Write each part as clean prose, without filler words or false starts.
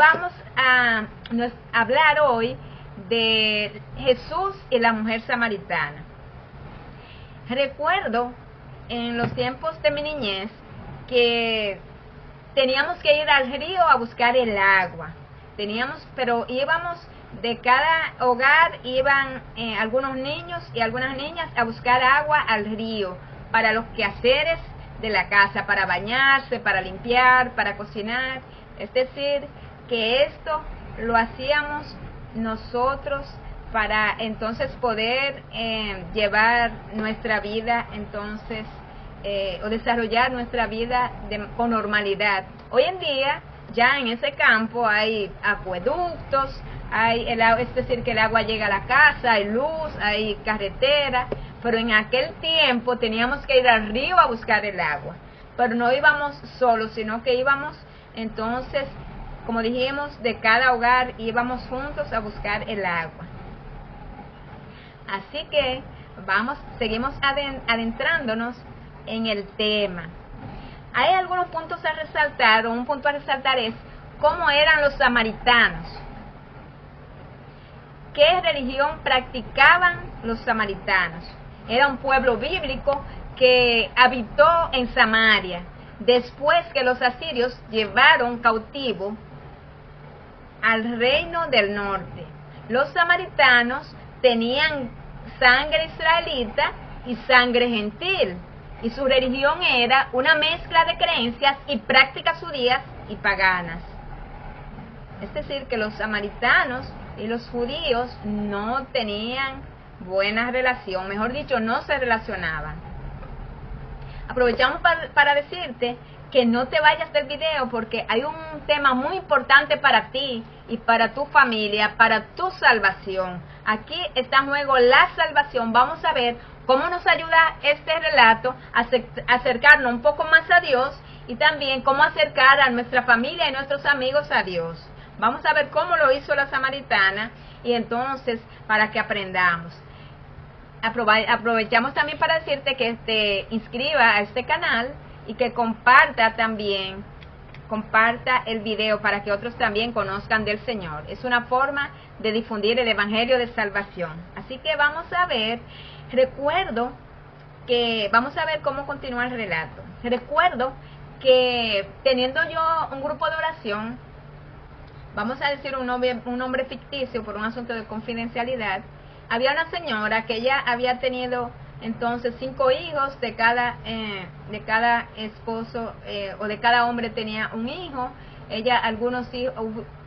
Vamos a hablar hoy de Jesús y la mujer samaritana. Recuerdo en los tiempos de mi niñez que teníamos que ir al río a buscar el agua. Pero íbamos de cada hogar, iban algunos niños y algunas niñas a buscar agua al río para los quehaceres de la casa, para bañarse, para limpiar, para cocinar. Es decir, que esto lo hacíamos nosotros para entonces poder llevar nuestra vida entonces o desarrollar nuestra vida con normalidad. Hoy en día ya en ese campo hay acueductos, es decir, que el agua llega a la casa, hay luz, hay carretera, pero en aquel tiempo teníamos que ir al río a buscar el agua, pero no íbamos solos, sino que íbamos entonces, como dijimos, de cada hogar íbamos juntos a buscar el agua. Así que seguimos adentrándonos en el tema. Hay algunos puntos a resaltar, un punto a resaltar es cómo eran los samaritanos. ¿Qué religión practicaban los samaritanos? Era un pueblo bíblico que habitó en Samaria, después que los asirios llevaron cautivo al reino del norte. Los samaritanos tenían sangre israelita y sangre gentil, y su religión era una mezcla de creencias y prácticas judías y paganas. Es decir, que los samaritanos y los judíos no tenían buena relación, mejor dicho, no se relacionaban. Aprovechamos para decirte que no te vayas del video porque hay un tema muy importante para ti y para tu familia, para tu salvación. Aquí está en juego la salvación. Vamos a ver cómo nos ayuda este relato a acercarnos un poco más a Dios y también cómo acercar a nuestra familia y nuestros amigos a Dios. Vamos a ver cómo lo hizo la samaritana y entonces para que aprendamos. Aprovechamos también para decirte que te inscriba a este canal y que comparta el video para que otros también conozcan del Señor. Es una forma de difundir el Evangelio de salvación. Así que vamos a ver cómo continúa el relato. Recuerdo que teniendo yo un grupo de oración, vamos a decir un nombre ficticio por un asunto de confidencialidad, había una señora que ella había tenido entonces 5 hijos, de cada esposo o de cada hombre tenía un hijo. Ella algunos hijos,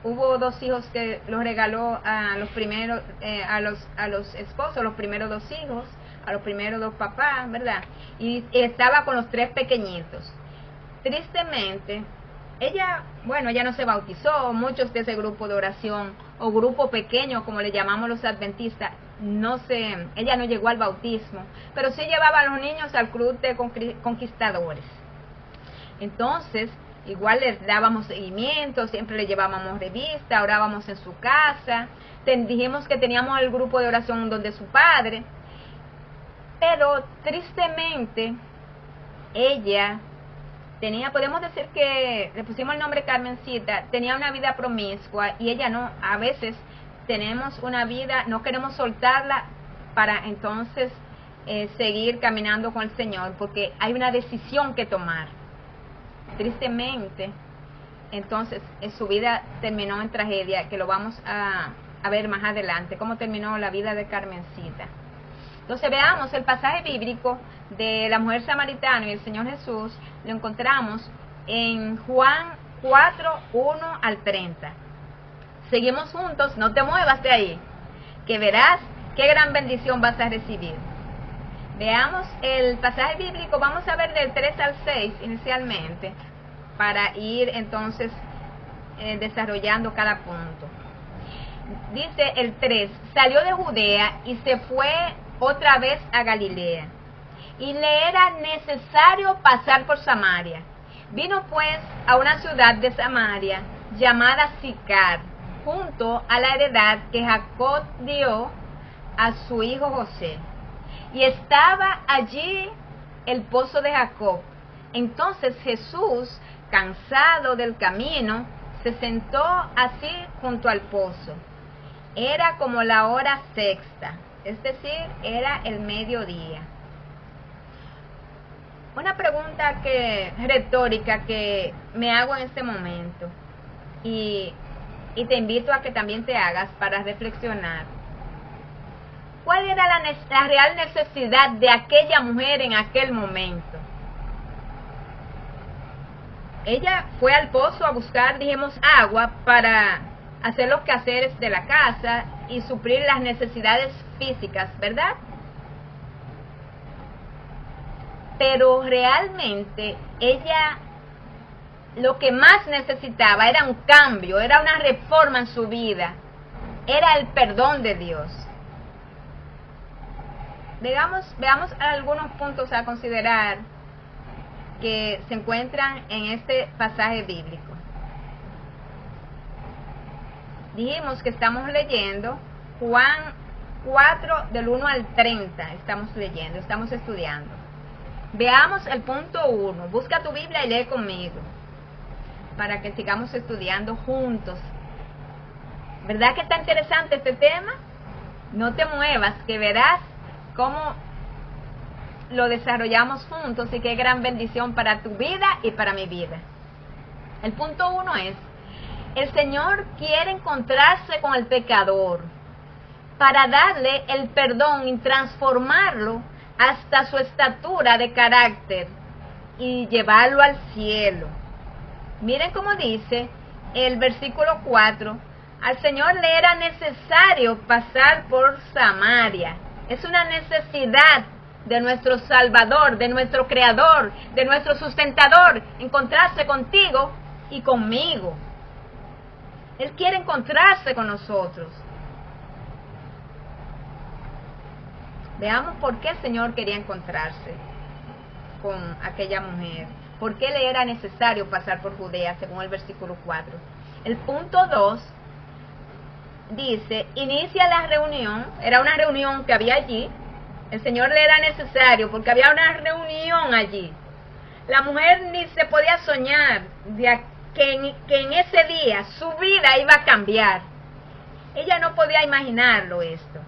hubo 2 hijos que los regaló a los primeros a los esposos, los primeros 2 hijos, a los primeros 2 papás, ¿verdad? Y estaba con los 3 pequeñitos. Tristemente, ella no se bautizó. Muchos de ese grupo de oración o grupo pequeño, como le llamamos los adventistas, ella no llegó al bautismo, pero sí llevaba a los niños al club de conquistadores. Entonces, igual les dábamos seguimiento, siempre le llevábamos revista, orábamos en su casa, dijimos que teníamos el grupo de oración donde su padre, pero tristemente ella podemos decir que le pusimos el nombre Carmencita, tenía una vida promiscua y ella no, a veces tenemos una vida, no queremos soltarla para entonces seguir caminando con el Señor, porque hay una decisión que tomar. Tristemente, entonces su vida terminó en tragedia, que lo vamos a ver más adelante, cómo terminó la vida de Carmencita. Entonces veamos el pasaje bíblico de la mujer samaritana y el Señor Jesús, lo encontramos en Juan 4, 1 al 30. Seguimos juntos, no te muevas de ahí, que verás qué gran bendición vas a recibir. Veamos el pasaje bíblico, vamos a ver del 3 al 6 inicialmente, para ir entonces desarrollando cada punto. Dice el 3, salió de Judea y se fue otra vez a Galilea, y le era necesario pasar por Samaria. Vino pues a una ciudad de Samaria llamada Sicar, junto a la heredad que Jacob dio a su hijo José. Y estaba allí el pozo de Jacob. Entonces Jesús, cansado del camino, se sentó así junto al pozo. Era como la hora sexta, es decir, era el mediodía. Una pregunta retórica que me hago en este momento y te invito a que también te hagas para reflexionar. ¿Cuál era la real necesidad de aquella mujer en aquel momento? Ella fue al pozo a buscar, dijimos, agua para hacer los quehaceres de la casa y suplir las necesidades físicas, ¿verdad? Pero realmente ella lo que más necesitaba era un cambio, era una reforma en su vida, era el perdón de Dios. Veamos algunos puntos a considerar que se encuentran en este pasaje bíblico. Dijimos que estamos leyendo Juan 4 del 1 al 30, estamos estudiando. Veamos el punto 1, busca tu Biblia y lee conmigo, para que sigamos estudiando juntos. ¿Verdad que está interesante este tema? No te muevas, que verás cómo lo desarrollamos juntos y qué gran bendición para tu vida y para mi vida. El punto 1 es, el Señor quiere encontrarse con el pecador para darle el perdón y transformarlo hasta su estatura de carácter y llevarlo al cielo. Miren cómo dice el versículo 4, al Señor le era necesario pasar por Samaria. Es una necesidad de nuestro Salvador, de nuestro Creador, de nuestro sustentador, encontrarse contigo y conmigo. Él quiere encontrarse con nosotros. Veamos por qué el Señor quería encontrarse con aquella mujer. ¿Por qué le era necesario pasar por Judea, según el versículo 4? El punto 2 dice, inicia la reunión, era una reunión que había allí. El Señor le era necesario porque había una reunión allí. La mujer ni se podía soñar que en ese día su vida iba a cambiar. Ella no podía imaginarlo esto.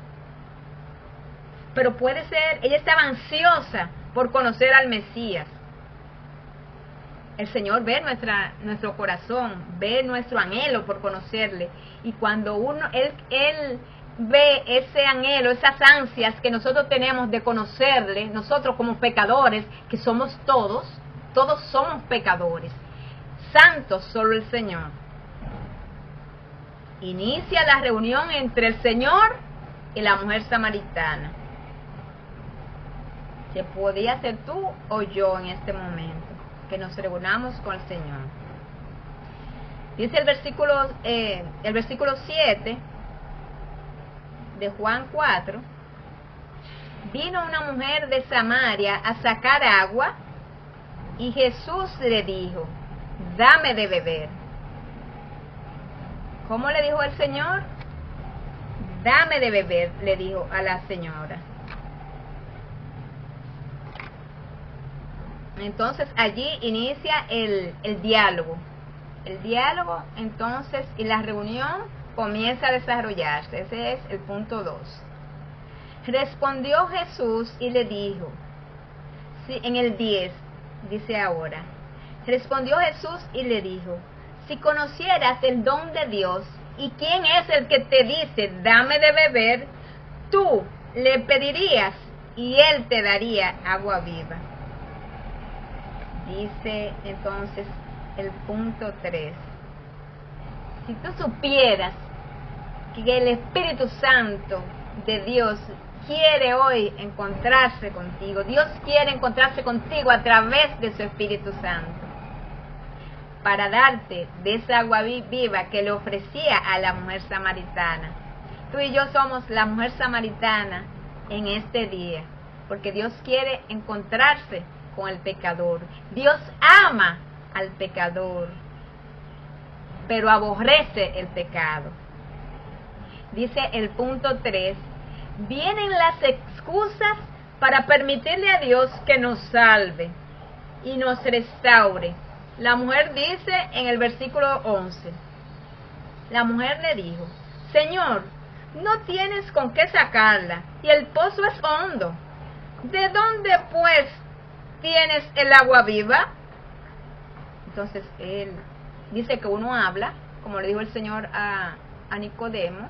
Pero puede ser, ella estaba ansiosa por conocer al Mesías. El Señor ve nuestro corazón, ve nuestro anhelo por conocerle. Y cuando Él ve ese anhelo, esas ansias que nosotros tenemos de conocerle, nosotros como pecadores, que somos todos somos pecadores, santos solo el Señor. Inicia la reunión entre el Señor y la mujer samaritana. Que podía ser tú o yo en este momento, que nos reunamos con el Señor. Dice el versículo 7 de Juan 4, vino una mujer de Samaria a sacar agua y Jesús le dijo, dame de beber. ¿Cómo le dijo el Señor? Dame de beber, le dijo a la señora. Entonces allí inicia el diálogo. El diálogo entonces y la reunión comienza a desarrollarse. Ese es el punto 2. Respondió Jesús y le dijo, sí, en el 10 dice ahora, respondió Jesús y le dijo, si conocieras el don de Dios y quién es el que te dice, dame de beber, tú le pedirías y él te daría agua viva. Dice entonces el punto 3. Si tú supieras que el Espíritu Santo de Dios quiere hoy encontrarse contigo, Dios quiere encontrarse contigo a través de su Espíritu Santo, para darte de esa agua viva que le ofrecía a la mujer samaritana. Tú y yo somos la mujer samaritana en este día, porque Dios quiere encontrarse con el pecador. Dios ama al pecador, pero aborrece el pecado. Dice el punto 3, vienen las excusas para permitirle a Dios que nos salve y nos restaure. La mujer dice en el versículo 11, La mujer le dijo: Señor, no tienes con qué sacarla, y el pozo es hondo. ¿De dónde, pues, tienes el agua viva? Entonces él dice que uno habla, como le dijo el Señor a Nicodemo,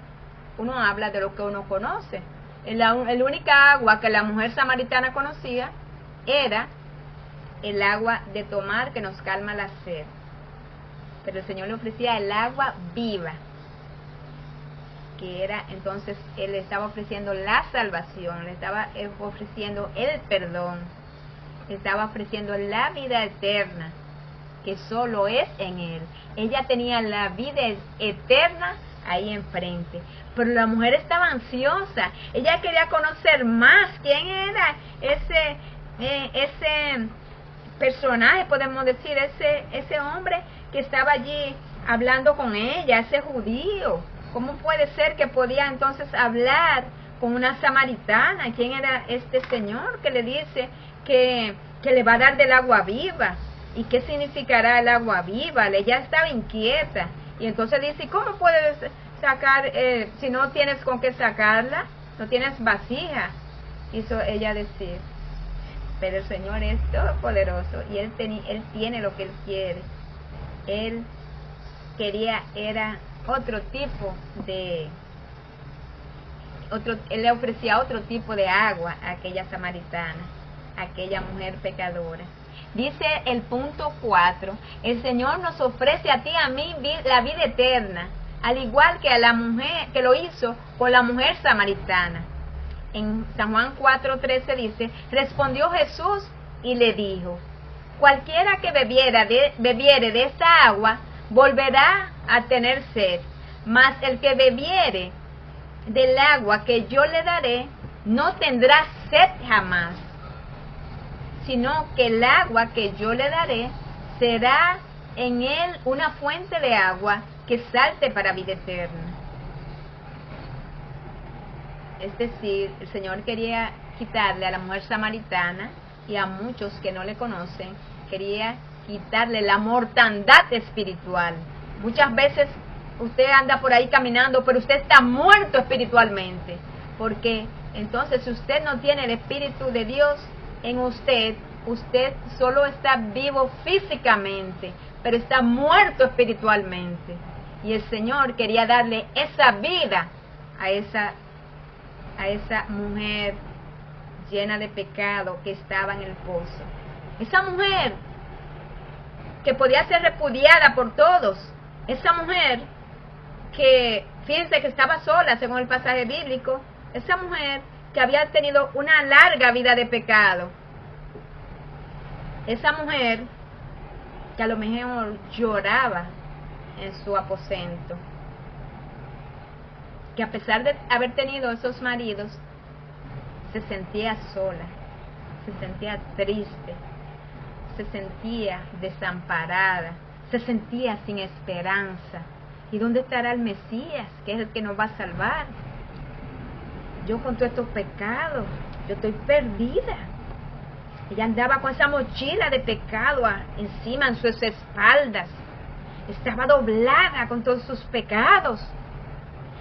uno habla de lo que uno conoce. La única agua que la mujer samaritana conocía era el agua de tomar que nos calma la sed. Pero el Señor le ofrecía el agua viva, que era, entonces, Él le estaba ofreciendo la salvación, le estaba ofreciendo el perdón, le estaba ofreciendo la vida eterna, que solo es en Él. Ella tenía la vida eterna ahí enfrente, pero la mujer estaba ansiosa, ella quería conocer más quién era ese personaje, podemos decir, ese hombre que estaba allí hablando con ella, ese judío. ¿Cómo puede ser que podía entonces hablar con una samaritana? ¿Quién era este señor que le dice que le va a dar del agua viva? ¿Y qué significará el agua viva? Ella estaba inquieta. Y entonces dice: ¿cómo puedes sacar, si no tienes con qué sacarla? No tienes vasija. Hizo ella decir. Pero el Señor es todopoderoso y Él tiene lo que Él quiere. Él quería, era otro tipo de... Él le ofrecía otro tipo de agua a aquella samaritana, a aquella mujer pecadora. Dice el punto 4, el Señor nos ofrece a ti y a mí la vida eterna, al igual que a la mujer, que lo hizo con la mujer samaritana. En San Juan 4:13 dice: respondió Jesús y le dijo: cualquiera que bebiere de esta agua volverá a tener sed, mas el que bebiere del agua que yo le daré no tendrá sed jamás, sino que el agua que yo le daré será en él una fuente de agua que salte para vida eterna. Es decir, el Señor quería quitarle a la mujer samaritana y a muchos que no le conocen, quería quitarle la mortandad espiritual. Muchas veces usted anda por ahí caminando, pero usted está muerto espiritualmente, porque entonces si usted no tiene el Espíritu de Dios en usted, usted solo está vivo físicamente, pero está muerto espiritualmente. Y el Señor quería darle esa vida a esa mujer llena de pecado que estaba en el pozo. Esa mujer que podía ser repudiada por todos. Esa mujer que, fíjense que estaba sola según el pasaje bíblico. Esa mujer que había tenido una larga vida de pecado. Esa mujer que a lo mejor lloraba en su aposento, que a pesar de haber tenido esos maridos, se sentía sola, se sentía triste, se sentía desamparada, se sentía sin esperanza. ¿Y dónde estará el Mesías, que es el que nos va a salvar? Yo con todos estos pecados, yo estoy perdida. Ella andaba con esa mochila de pecado encima en sus espaldas. Estaba doblada con todos sus pecados.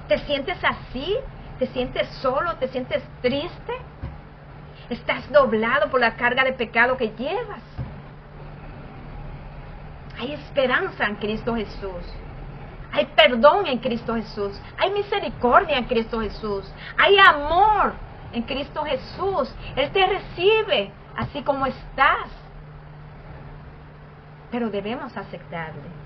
¿Te sientes así? ¿Te sientes solo? ¿Te sientes triste? ¿Estás doblado por la carga de pecado que llevas? Hay esperanza en Cristo Jesús. Hay perdón en Cristo Jesús. Hay misericordia en Cristo Jesús. Hay amor en Cristo Jesús. Él te recibe así como estás. Pero debemos aceptarle.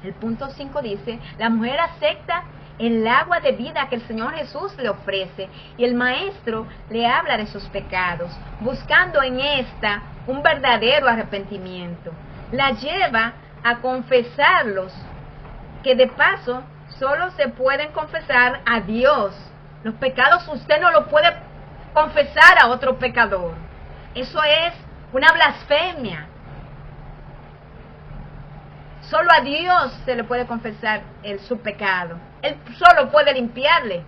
El punto 5 dice: la mujer acepta el agua de vida que el Señor Jesús le ofrece, y el Maestro le habla de sus pecados, buscando en esta un verdadero arrepentimiento. La lleva a confesarlos, que de paso solo se pueden confesar a Dios. Los pecados usted no los puede confesar a otro pecador. Eso es una blasfemia. Solo a Dios se le puede confesar su pecado. Él solo puede limpiarle.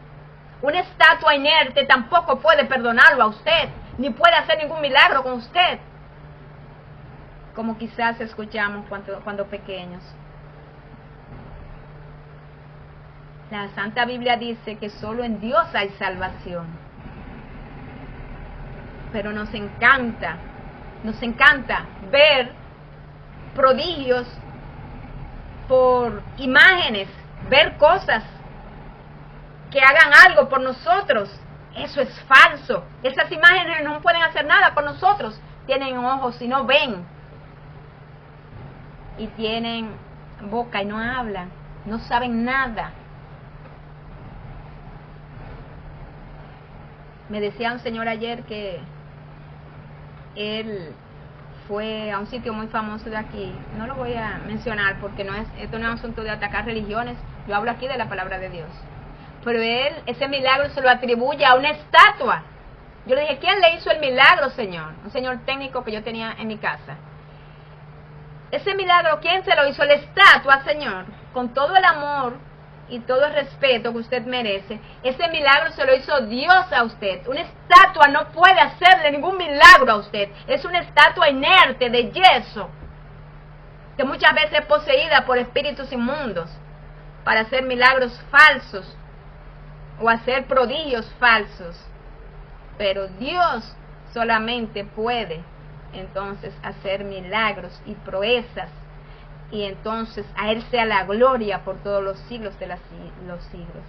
Una estatua inerte tampoco puede perdonarlo a usted, ni puede hacer ningún milagro con usted, como quizás escuchamos cuando pequeños. La Santa Biblia dice que solo en Dios hay salvación. Pero nos encanta ver prodigios por imágenes, ver cosas que hagan algo por nosotros. Eso es falso. Esas imágenes no pueden hacer nada por nosotros. Tienen ojos y no ven. Y tienen boca y no hablan. No saben nada. Me decía un señor ayer que él fue a un sitio muy famoso de aquí. No lo voy a mencionar porque esto no es un asunto de atacar religiones. Yo hablo aquí de la palabra de Dios. Pero él, ese milagro se lo atribuye a una estatua. Yo le dije, ¿quién le hizo el milagro, Señor? Un señor técnico que yo tenía en mi casa. Ese milagro, ¿quién se lo hizo? La estatua, Señor. Con todo el amor y todo el respeto que usted merece, ese milagro se lo hizo Dios a usted. Una estatua no puede hacerle ningún milagro a usted. Es una estatua inerte de yeso, que muchas veces es poseída por espíritus inmundos para hacer milagros falsos o hacer prodigios falsos. Pero Dios solamente puede entonces hacer milagros y proezas, y entonces a Él sea la gloria por todos los siglos de los siglos.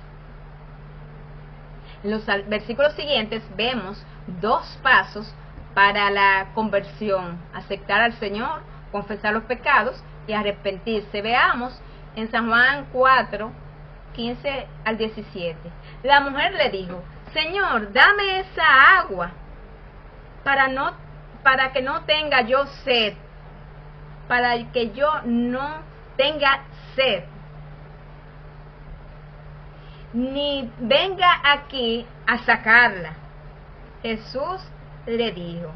En los versículos siguientes vemos 2 pasos para la conversión: aceptar al Señor, confesar los pecados y arrepentirse. Veamos en San Juan 4, 15 al 17. La mujer le dijo: Señor, dame esa agua para que no tenga yo sed, para que yo no tenga sed, ni venga aquí a sacarla. Jesús le dijo: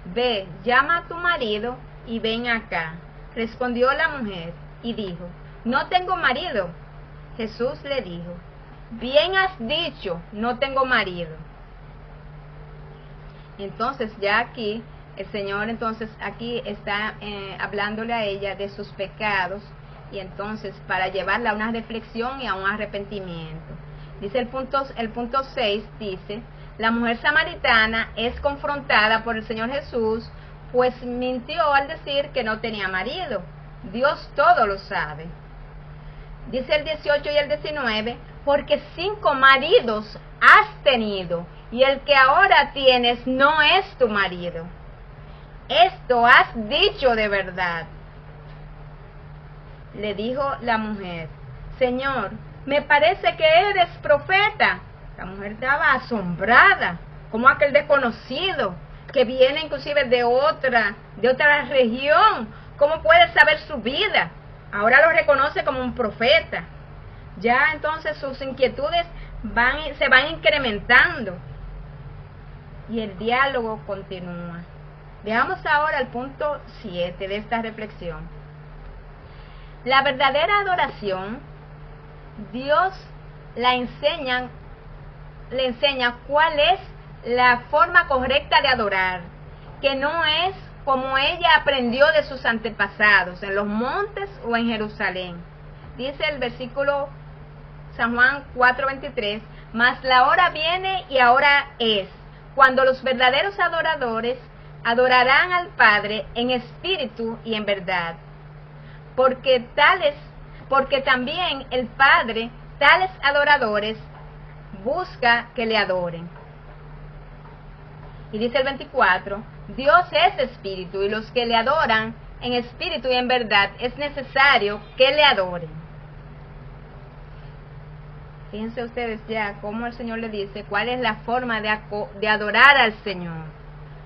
ve, llama a tu marido y ven acá. Respondió la mujer y dijo: no tengo marido. Jesús le dijo: bien has dicho, no tengo marido. Entonces ya aquí el Señor entonces aquí está hablándole a ella de sus pecados, y entonces para llevarla a una reflexión y a un arrepentimiento. Dice el punto 6, dice: la mujer samaritana es confrontada por el Señor Jesús, pues mintió al decir que no tenía marido. Dios todo lo sabe. Dice el 18 y el 19: porque 5 maridos has tenido, y el que ahora tienes no es tu marido. Esto has dicho de verdad. Le dijo la mujer: Señor, me parece que eres profeta. La mujer estaba asombrada, como aquel desconocido que viene inclusive de otra región. ¿Cómo puede saber su vida? Ahora lo reconoce como un profeta. Ya entonces sus inquietudes se van incrementando. Y el diálogo continúa. Veamos ahora el punto 7 de esta reflexión. La verdadera adoración, Dios le enseña cuál es la forma correcta de adorar, que no es como ella aprendió de sus antepasados, en los montes o en Jerusalén. Dice el versículo San Juan 4:23, mas la hora viene y ahora es, cuando los verdaderos adoradores adorarán al Padre en espíritu y en verdad, porque también el Padre tales adoradores busca que le adoren. Y dice el 24, Dios es espíritu, y los que le adoran en espíritu y en verdad es necesario que le adoren. Fíjense ustedes ya cómo el Señor le dice cuál es la forma de adorar al Señor.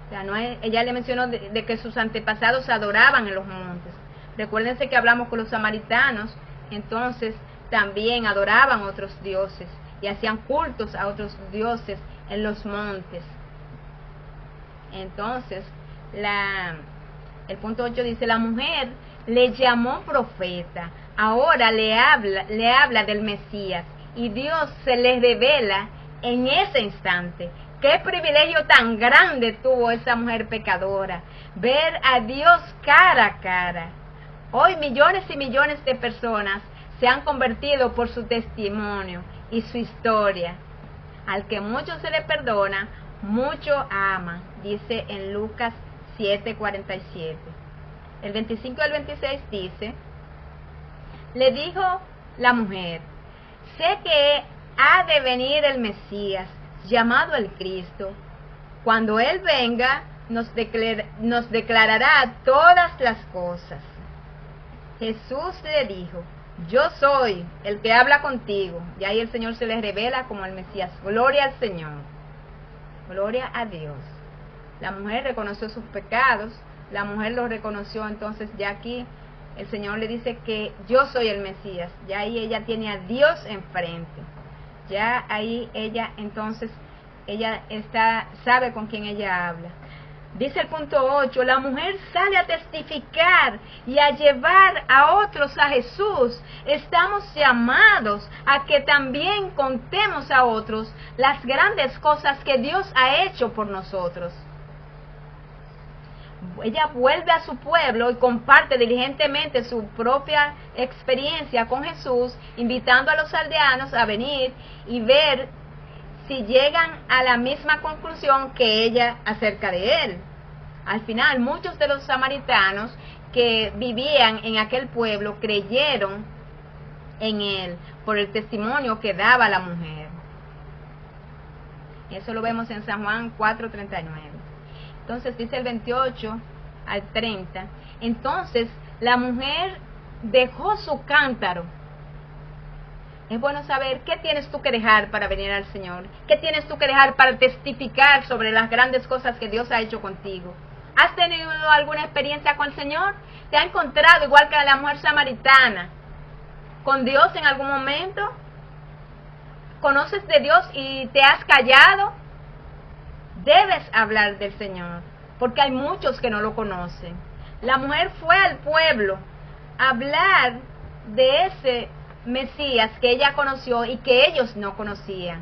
O sea, ella le mencionó de que sus antepasados adoraban en los montes. Recuérdense que hablamos con los samaritanos, entonces también adoraban a otros dioses y hacían cultos a otros dioses en los montes. Entonces, el punto 8 dice: la mujer le llamó profeta, ahora le habla del Mesías, y Dios se les revela en ese instante. Qué privilegio tan grande tuvo esa mujer pecadora, ver a Dios cara a cara. Hoy millones y millones de personas se han convertido por su testimonio y su historia. Al que mucho se le perdona, mucho ama, dice en Lucas 7:47. El 25 al 26 dice: le dijo la mujer: sé que ha de venir el Mesías, llamado el Cristo. Cuando Él venga, nos declarará todas las cosas. Jesús le dijo: yo soy el que habla contigo. Y ahí el Señor se le revela como el Mesías. Gloria al Señor. Gloria a Dios. La mujer reconoció sus pecados. La mujer los reconoció. Entonces ya aquí el Señor le dice que yo soy el Mesías. Ya ahí ella tiene a Dios enfrente. Ya ahí ella entonces, ella sabe con quién ella habla. Dice el punto 8, la mujer sale a testificar y a llevar a otros a Jesús. Estamos llamados a que también contemos a otros las grandes cosas que Dios ha hecho por nosotros. Ella vuelve a su pueblo y comparte diligentemente su propia experiencia con Jesús, invitando a los aldeanos a venir y ver si llegan a la misma conclusión que ella acerca de él. Al final, muchos de los samaritanos que vivían en aquel pueblo creyeron en él por el testimonio que daba la mujer. Eso lo vemos en San Juan 4:39. Entonces dice el 28 al 30. Entonces la mujer dejó su cántaro. Es bueno saber qué tienes tú que dejar para venir al Señor. ¿Qué tienes tú que dejar para testificar sobre las grandes cosas que Dios ha hecho contigo? ¿Has tenido alguna experiencia con el Señor? ¿Te ha encontrado igual que la mujer samaritana con Dios en algún momento? ¿Conoces de Dios y te has callado? Debes hablar del Señor, porque hay muchos que no lo conocen. La mujer fue al pueblo a hablar de ese Mesías que ella conoció y que ellos no conocían.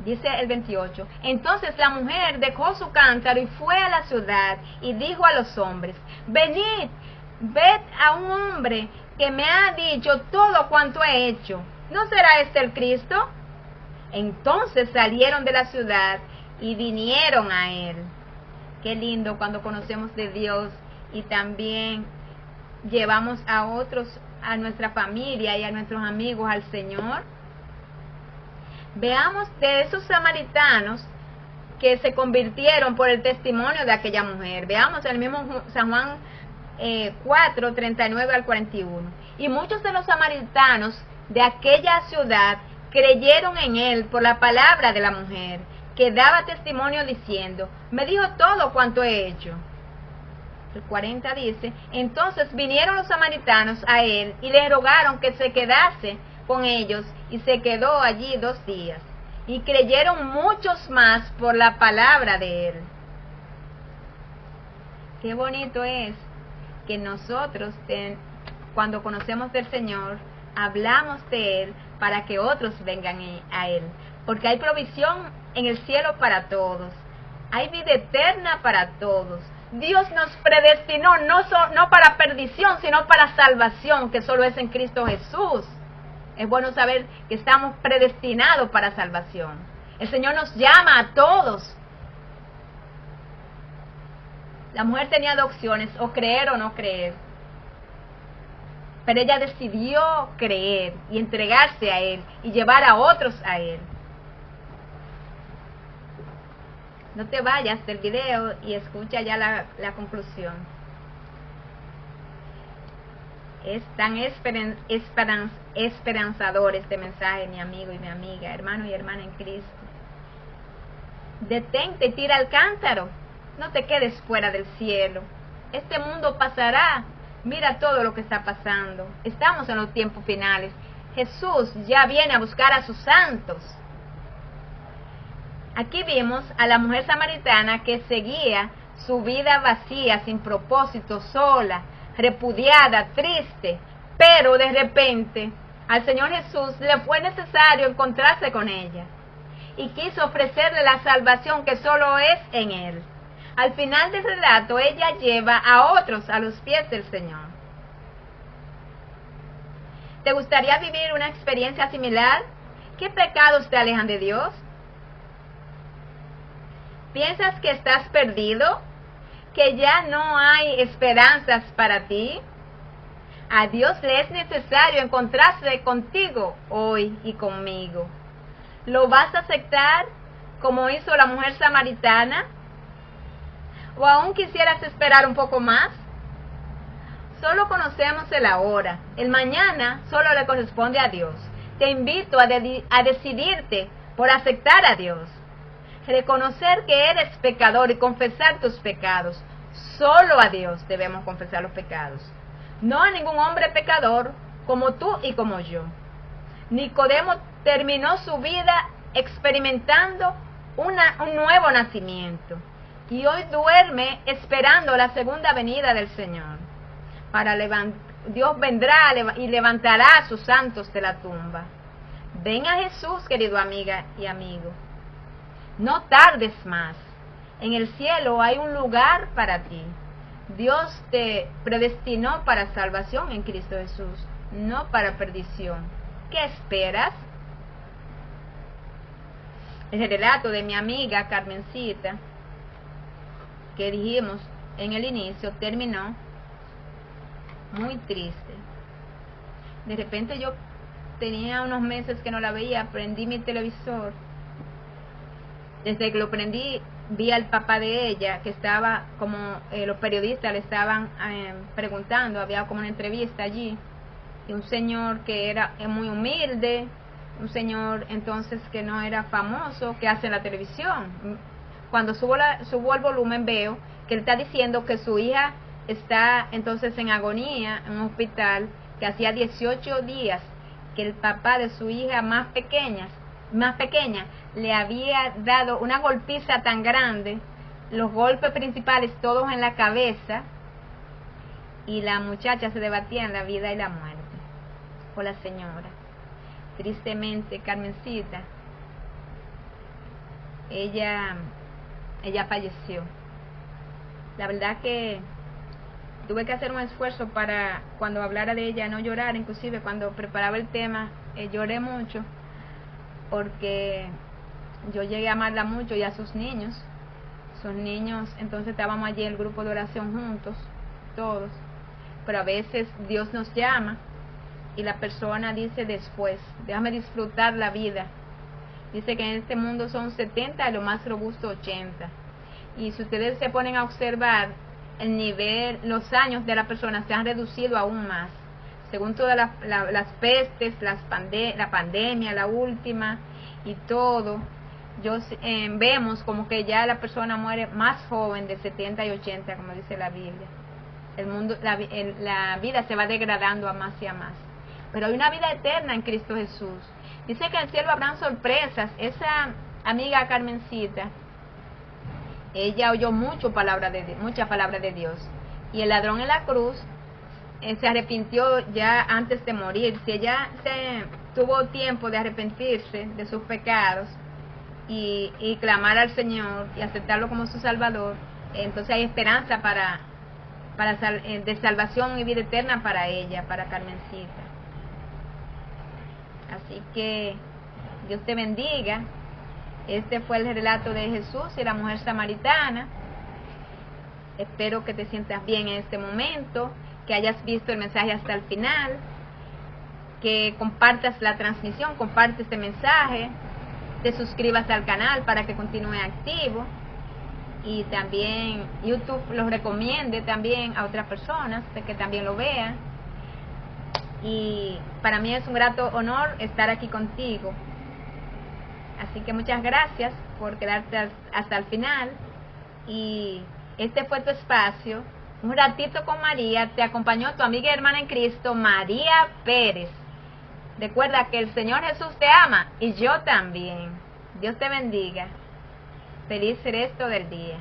Dice el 28. Entonces la mujer dejó su cántaro y fue a la ciudad y dijo a los hombres: venid, ved a un hombre que me ha dicho todo cuanto he hecho. ¿No será este el Cristo? Entonces salieron de la ciudad y vinieron a él. Qué lindo cuando conocemos de Dios y también llevamos a otros, a nuestra familia y a nuestros amigos al Señor. Veamos de esos samaritanos que se convirtieron por el testimonio de aquella mujer. Veamos el mismo San Juan 4, 39 al 41. Y muchos de los samaritanos de aquella ciudad creyeron en él por la palabra de la mujer, que daba testimonio diciendo: me dijo todo cuanto he hecho. El 40 dice: entonces vinieron los samaritanos a él y le rogaron que se quedase con ellos, y se quedó allí 2 días. Y creyeron muchos más por la palabra de él. Qué bonito es que nosotros, cuando conocemos del Señor, hablamos de él para que otros vengan a él. Porque hay provisión en el cielo para todos. Hay vida eterna para todos. Dios nos predestinó no para perdición, sino para salvación, que solo es en Cristo Jesús. Es bueno saber que estamos predestinados para salvación. El Señor nos llama a todos. La mujer tenía 2 opciones: o creer o no creer. Pero ella decidió creer y entregarse a él y llevar a otros a él. No te vayas del video y escucha ya la conclusión. Es tan esperanzador este mensaje, mi amigo y mi amiga, hermano y hermana en Cristo. Detente y tira el cántaro. No te quedes fuera del cielo. Este mundo pasará. Mira todo lo que está pasando. Estamos en los tiempos finales. Jesús ya viene a buscar a sus santos. Aquí vimos a la mujer samaritana que seguía su vida vacía, sin propósito, sola, repudiada, triste. Pero de repente al Señor Jesús le fue necesario encontrarse con ella y quiso ofrecerle la salvación que solo es en Él. Al final del relato, ella lleva a otros a los pies del Señor. ¿Te gustaría vivir una experiencia similar? ¿Qué pecados te alejan de Dios? ¿Piensas que estás perdido? ¿Que ya no hay esperanzas para ti? A Dios le es necesario encontrarse contigo hoy y conmigo. ¿Lo vas a aceptar como hizo la mujer samaritana? ¿O aún quisieras esperar un poco más? Solo conocemos el ahora. El mañana solo le corresponde a Dios. Te invito a decidirte por aceptar a Dios. Reconocer que eres pecador y confesar tus pecados. Solo a Dios debemos confesar los pecados. No a ningún hombre pecador como tú y como yo. Nicodemo terminó su vida experimentando un nuevo nacimiento. Y hoy duerme esperando la segunda venida del Señor. Dios vendrá y levantará a sus santos de la tumba. Ven a Jesús, querido amiga y amigo. No tardes más. En el cielo hay un lugar para ti. Dios te predestinó para salvación en Cristo Jesús, no para perdición. ¿Qué esperas? El relato de mi amiga Carmencita, que dijimos en el inicio, terminó muy triste. De repente yo tenía unos meses que no la veía, prendí mi televisor. Desde que lo prendí, vi al papá de ella, que estaba como los periodistas le estaban preguntando, había como una entrevista allí, y un señor que era muy humilde, un señor entonces que no era famoso, que hace en la televisión. Cuando subo el volumen veo que él está diciendo que su hija está entonces en agonía en un hospital, que hacía 18 días que el papá de su hija más pequeña le había dado una golpiza tan grande, los golpes principales todos en la cabeza, y la muchacha se debatía en la vida y la muerte por la señora. Tristemente, Carmencita, ella falleció. La verdad que tuve que hacer un esfuerzo para, cuando hablara de ella, no llorar. Inclusive cuando preparaba el tema, lloré mucho, porque yo llegué a amarla mucho, y a sus niños. Sus niños, entonces estábamos allí en el grupo de oración juntos, todos. Pero a veces Dios nos llama y la persona dice después, déjame disfrutar la vida. Dice que en este mundo son 70 y lo más robusto 80. Y si ustedes se ponen a observar el nivel, los años de la persona se han reducido aún más. Según todas las pestes, la pandemia, la última y todo, vemos como que ya la persona muere más joven, de 70 y 80, como dice la Biblia. El mundo, la vida se va degradando a más y a más. Pero hay una vida eterna en Cristo Jesús. Dice que en el cielo habrán sorpresas. Esa amiga Carmencita, ella oyó muchas palabras de Dios. Y el ladrón en la cruz se arrepintió ya antes de morir. Si ella tuvo tiempo de arrepentirse de sus pecados y clamar al Señor y aceptarlo como su Salvador, entonces hay esperanza de salvación y vida eterna para ella, para Carmencita. Así que Dios te bendiga. Este fue el relato de Jesús y la mujer samaritana. Espero que te sientas bien en este momento, que hayas visto el mensaje hasta el final, que compartas la transmisión, comparte este mensaje, te suscribas al canal para que continúe activo, y también YouTube lo recomiende también a otras personas que también lo vean. Y para mí es un grato honor estar aquí contigo. Así que muchas gracias por quedarte hasta el final. Y este fue tu espacio, Un ratito con María. Te acompañó tu amiga y hermana en Cristo, María Pérez. Recuerda que el Señor Jesús te ama y yo también. Dios te bendiga. Feliz resto del día.